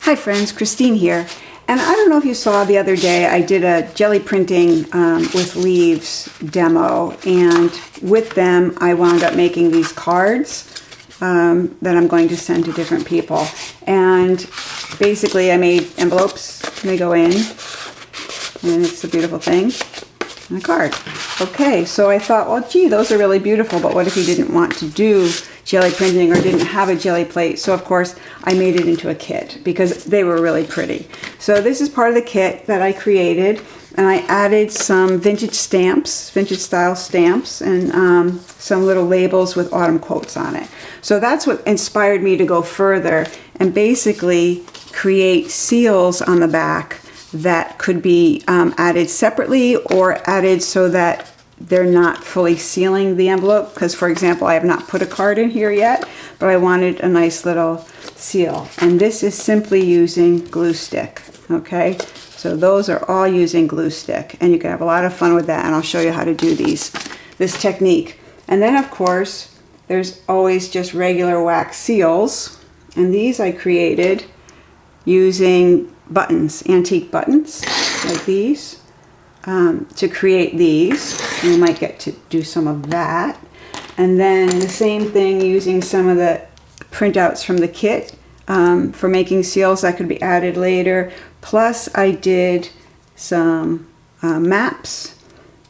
Hi friends, Christine here. And I don't know if you saw the other day, I did a jelly printing with leaves demo, and with them I wound up making these cards that I'm going to send to different people. And basically I made envelopes, and they go in, and it's a beautiful thing, and a card. Okay, so I thought, well gee, those are really beautiful, but what if you didn't want to do jelly printing or didn't have a jelly plate? So of course I made it into a kit because they were really pretty. So this is part of the kit that I created, and I added some vintage stamps, vintage style stamps, and some little labels with autumn quotes on it. So that's what inspired me to go further and basically create seals on the back that could be added separately or added so that they're not fully sealing the envelope, because for example I have not put a card in here yet, but I wanted a nice little seal, and this is simply using glue stick. Okay, so those are all using glue stick, and you can have a lot of fun with that, and I'll show you how to do this technique. And then of course there's always just regular wax seals, and these I created using buttons, antique buttons like these. To create these, we might get to do some of that, and then the same thing using some of the printouts from the kit for making seals that could be added later. Plus I did some maps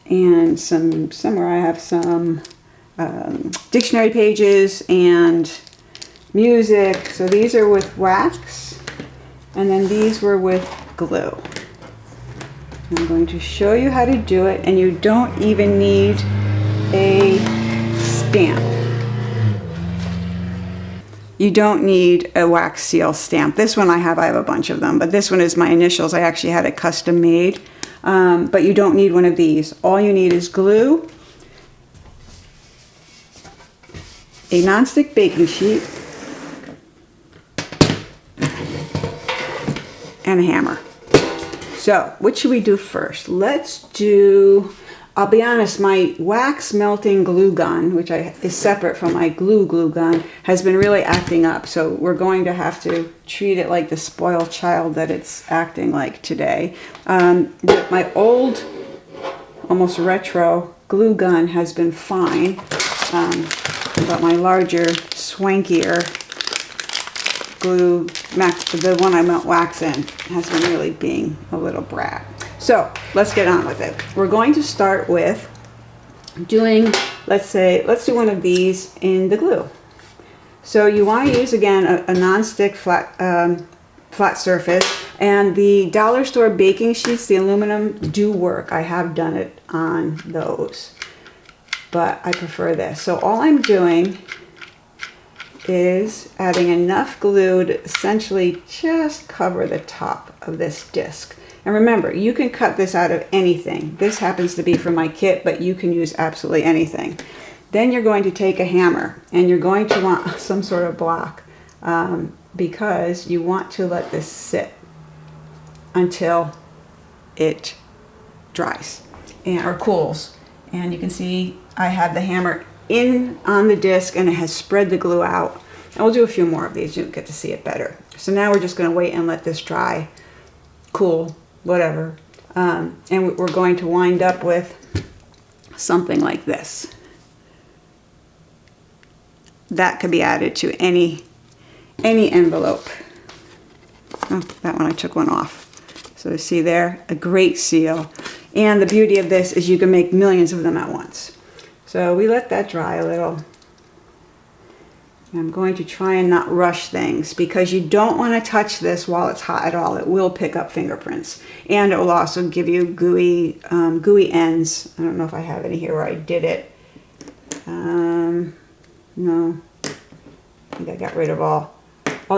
and somewhere I have some dictionary pages and music. So these are with wax, and then these were with glue. I'm going to show you how to do it, and you don't even need a stamp. You don't need a wax seal stamp. This one I have a bunch of them, but this one is my initials. I actually had it custom made, but you don't need one of these. All you need is glue, a nonstick baking sheet, and a hammer. So, what should we do first? Let's do, I'll be honest, my wax melting glue gun, which is separate from my glue gun, has been really acting up. So we're going to have to treat it like the spoiled child that it's acting like today. My old, almost retro glue gun has been fine, but my larger, swankier glue, the one I melt wax in, has been really being a little brat. So let's get on with it. We're going to start with doing, let's do one of these in the glue. So you want to use again a non-stick flat surface, and the dollar store baking sheets, the aluminum, do work. I have done it on those, but I prefer this. So all I'm doing is adding enough glue to essentially just cover the top of this disc. And remember, you can cut this out of anything. This happens to be from my kit, but you can use absolutely anything. Then you're going to take a hammer, and you're going to want some sort of block because you want to let this sit until it dries or cools. And you can see I have the hammer in on the disc, and it has spread the glue out. And we'll do a few more of these. You'll get to see it better. So now we're just going to wait and let this dry, cool, whatever. And we're going to wind up with something like this. That could be added to any envelope. Oh, that one I took one off. So you see there, a great seal. And the beauty of this is you can make millions of them at once. So we let that dry a little. I'm going to try and not rush things, because you don't want to touch this while it's hot at all. It will pick up fingerprints, and it will also give you gooey ends. I don't know if I have any here where I did it. No, I think I got rid of all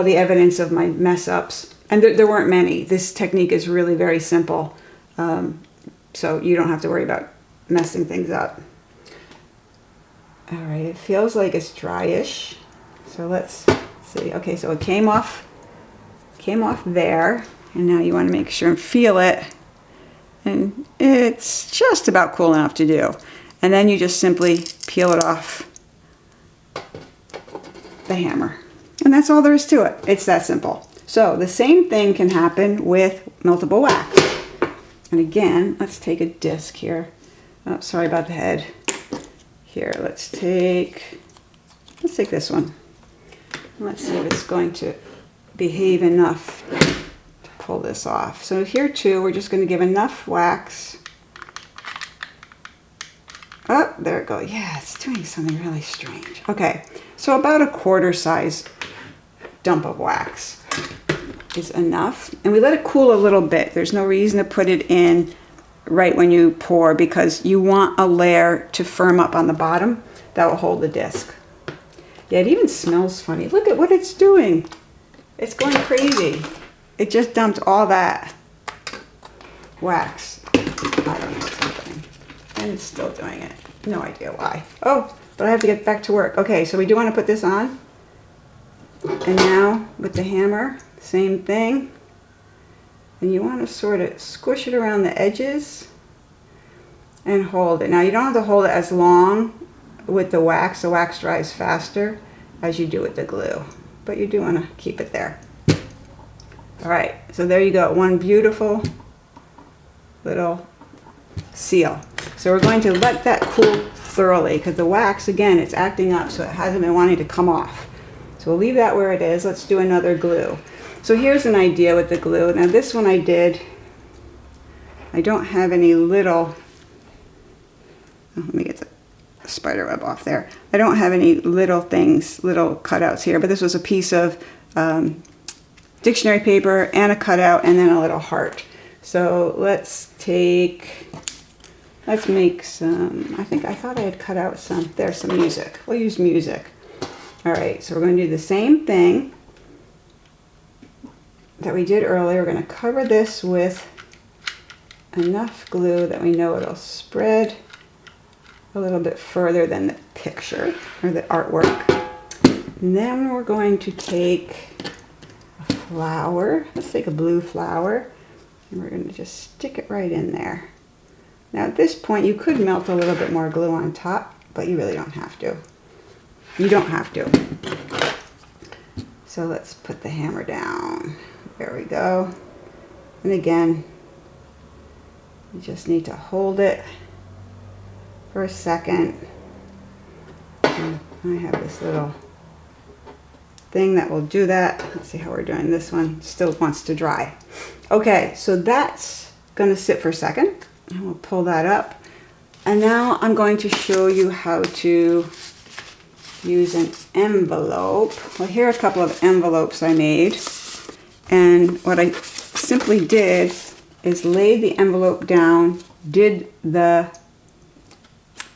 the evidence of my mess ups, and there weren't many. This technique is really very simple, so you don't have to worry about messing things up. All right, it feels like it's dryish. So let's see. Okay, so it came off there, and now you want to make sure and feel it, and it's just about cool enough to do. And then you just simply peel it off the hammer, and that's all there is to it. It's that simple. So the same thing can happen with meltable wax. And again, let's take a disc here. Oh, sorry about the head. Here, let's take this one. Let's see if it's going to behave enough to pull this off. So here too, we're just going to give enough wax. Oh, there it goes. Yeah, it's doing something really strange. Okay, so about a quarter size dump of wax is enough. And we let it cool a little bit. There's no reason to put it in right when you pour because you want a layer to firm up on the bottom that will hold the disc. Yeah, it even smells funny. Look at what it's doing. It's going crazy. It just dumped all that wax. I don't know what's happening. And it's still doing it. No idea why. Oh, but I have to get back to work. Okay, so we do want to put this on. And now with the hammer, same thing. And you want to sort of squish it around the edges and hold it. Now you don't have to hold it as long with the wax. The wax dries faster as you do with the glue, but you do want to keep it there. All right, so there you go. One beautiful little seal. So we're going to let that cool thoroughly because the wax, again, it's acting up, so it hasn't been wanting to come off. So we'll leave that where it is. Let's do another glue. So here's an idea with the glue. Now this one I don't have any little, let me get the spider web off there. I don't have any little things, little cutouts here, but this was a piece of dictionary paper and a cutout and then a little heart. So let's make some, I thought I had cut out some, there's some music. We'll use music. All right, so we're going to do the same thing that we did earlier. We're going to cover this with enough glue that we know it'll spread a little bit further than the picture or the artwork. And then we're going to take a flower. Let's take a blue flower and we're going to just stick it right in there. Now at this point you could melt a little bit more glue on top, but you really don't have to. You don't have to. So let's put the hammer down. There we go. And again, you just need to hold it for a second. And I have this little thing that will do that. Let's see how we're doing. This one still wants to dry. Okay, so that's going to sit for a second. And we'll pull that up. And now I'm going to show you how to use an envelope. Well, here are a couple of envelopes I made. And what I simply did is laid the envelope down, did the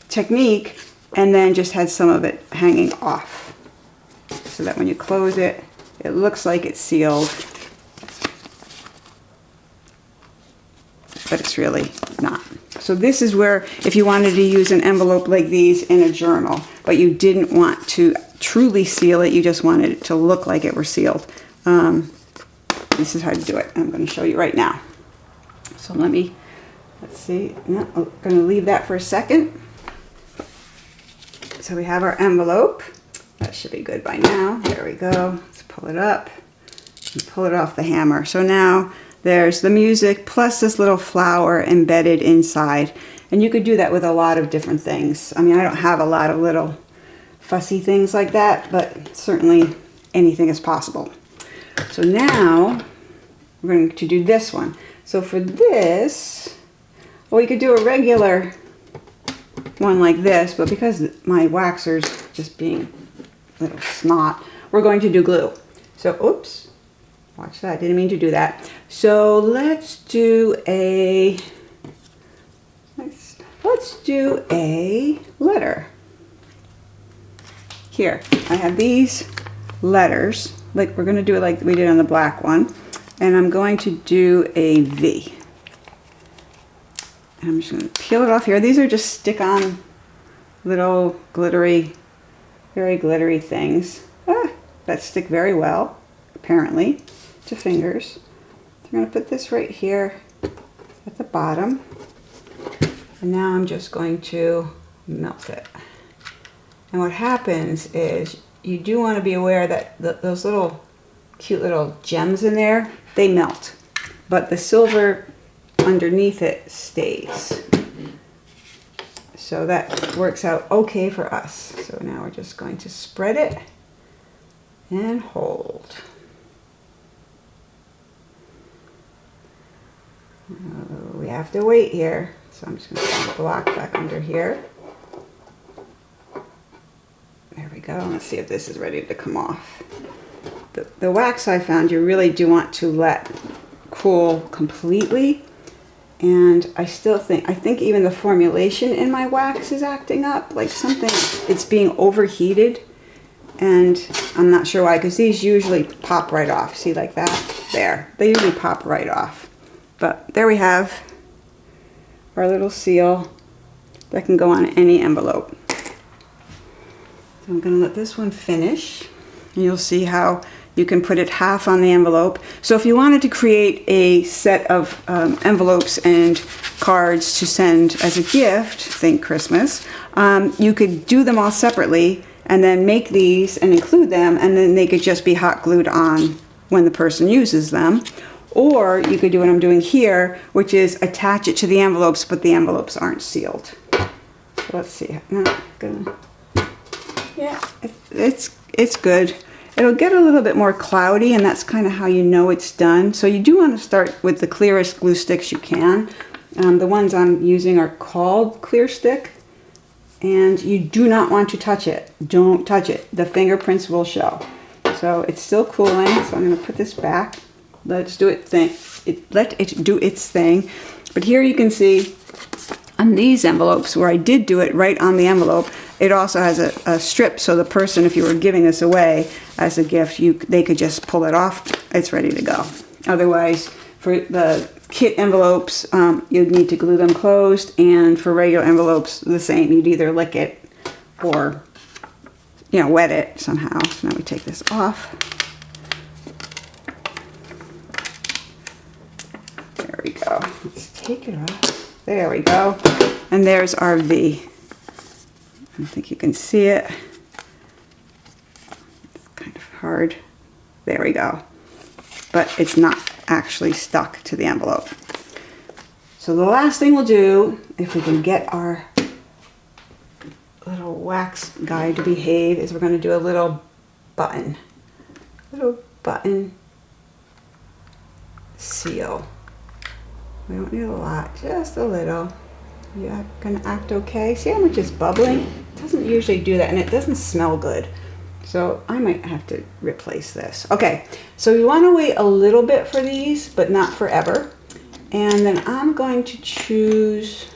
technique, and then just had some of it hanging off. So that when you close it, it looks like it's sealed. But it's really not. So this is where, if you wanted to use an envelope like these in a journal, but you didn't want to truly seal it, you just wanted it to look like it were sealed. This is how to do it. I'm going to show you right now. So let's see. No, I'm going to leave that for a second. So we have our envelope. That should be good by now. There we go. Let's pull it up and pull it off the hammer. So now there's the music plus this little flower embedded inside. And you could do that with a lot of different things. I mean, I don't have a lot of little fussy things like that, but certainly anything is possible. So now we're going to do this one. So for this, well, you could do a regular one like this, but because my waxer's just being a little snot, we're going to do glue. So, oops, watch that, didn't mean to do that. So let's do a letter. Here, I have these letters. Like we're going to do it like we did on the black one. And I'm going to do a V. And I'm just going to peel it off here. These are just stick-on little glittery, very glittery things that stick very well, apparently, to fingers. So I'm going to put this right here at the bottom. And now I'm just going to melt it. And what happens is you do want to be aware that those little cute little gems in there, they melt. But the silver underneath it stays. So that works out okay for us. So now we're just going to spread it and hold. We have to wait here. So I'm just going to put the block back under here. There we go. Let's see if this is ready to come off. The wax I found you really do want to let cool completely. And I think even the formulation in my wax is acting up. Like something, it's being overheated. And I'm not sure why, because these usually pop right off. See, like that? There. They usually pop right off. But there we have our little seal that can go on any envelope. So I'm going to let this one finish. And you'll see how you can put it half on the envelope. So if you wanted to create a set of envelopes and cards to send as a gift, think Christmas, you could do them all separately and then make these and include them, and then they could just be hot glued on when the person uses them. Or you could do what I'm doing here, which is attach it to the envelopes, but the envelopes aren't sealed. So let's see. Yeah, it's good. It'll get a little bit more cloudy, and that's kind of how you know it's done. So you do want to start with the clearest glue sticks you can. The ones I'm using are called Clear Stick, and you do not want to touch it. Don't touch it. The fingerprints will show. So it's still cooling, so I'm going to put this back. Let it do its thing. But here you can see on these envelopes where I did do it right on the envelope, it also has a strip, so the person, if you were giving this away as a gift, they could just pull it off. It's ready to go. Otherwise, for the kit envelopes, you'd need to glue them closed, and for regular envelopes, the same. You'd either lick it or, wet it somehow. So now we take this off. There we go. Let's take it off. There we go. And there's our V. I don't think you can see it. It's kind of hard. There we go. But it's not actually stuck to the envelope. So the last thing we'll do, if we can get our little wax guy to behave, is we're going to do a little button. Little button seal. We don't need a lot, just a little. Yeah, gonna act okay. See how much is bubbling? It doesn't usually do that, and it doesn't smell good. So I might have to replace this. Okay, so you want to wait a little bit for these, but not forever. And then I'm going to choose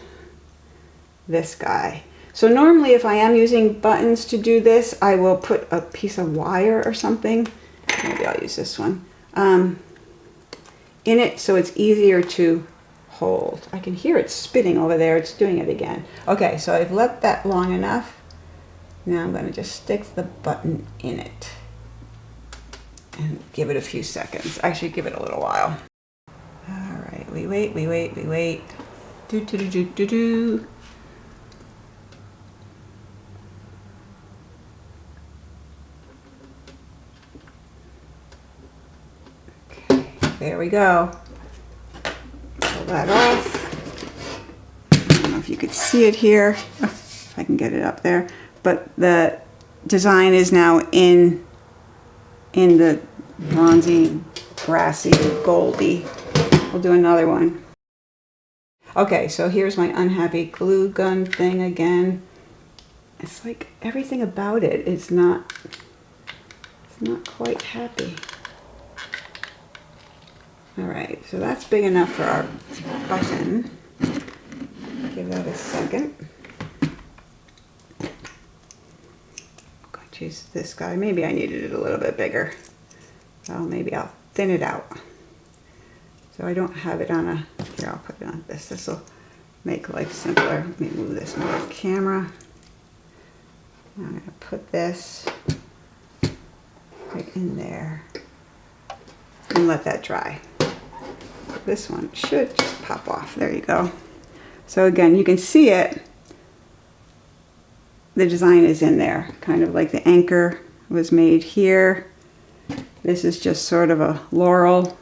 this guy. So normally if I am using buttons to do this, I will put a piece of wire or something. Maybe I'll use this one. In it, so it's easier to hold. I can hear it spinning over there. It's doing it again. Okay, so I've let that long enough. Now I'm going to just stick the button in it and give it a few seconds. Actually, give it a little while. All right, we wait. Do. Okay, there we go. Pull that off. I don't know if you could see it here. If I can get it up there. But the design is now in the bronzy, brassy, goldy. We'll do another one. Okay, so here's my unhappy glue gun thing again. It's like everything about it is not quite happy. All right, so that's big enough for our button. Give that a second. Choose this guy. Maybe I needed it a little bit bigger. So maybe I'll thin it out. So I don't have it on a, here I'll put it on this. This will make life simpler. Let me move this more off camera. Now I'm going to put this right in there and let that dry. This one should just pop off. There you go. So again, you can see it. The design is in there, kind of like the anchor was made here, This is just sort of a laurel.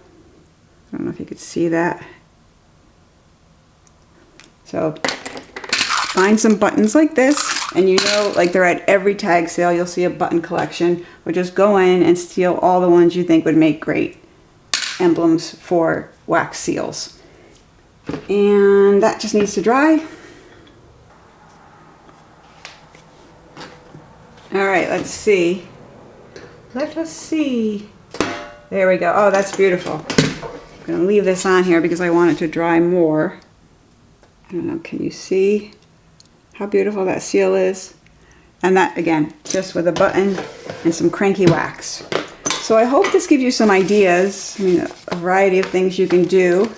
I don't know if you could see that. So find some buttons like this, and you know, like they're at every tag sale, you'll see a button collection, or just go in and steal all the ones you think would make great emblems for wax seals. And that just needs to dry. All right, let's see. Let us see. There we go. Oh, that's beautiful. I'm gonna leave this on here because I want it to dry more. I don't know, can you see how beautiful that seal is? And that, again, just with a button and some cranky wax. So I hope this gives you some ideas. I mean, a variety of things you can do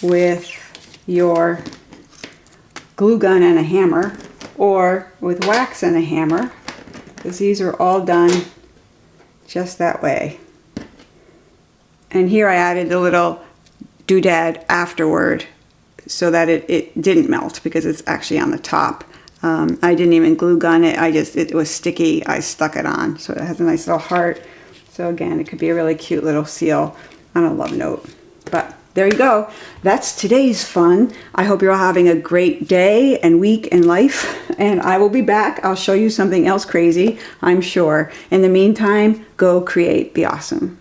with your glue gun and a hammer, or with wax and a hammer, because these are all done just that way. And here I added the little doodad afterward so that it didn't melt, because it's actually on the top. I didn't even glue gun it. It was sticky. I stuck it on, so it has a nice little heart. So again, it could be a really cute little seal on a love note. But there you go. That's today's fun. I hope you're all having a great day and week in life. And I will be back. I'll show you something else crazy, I'm sure. In the meantime, go create, be awesome.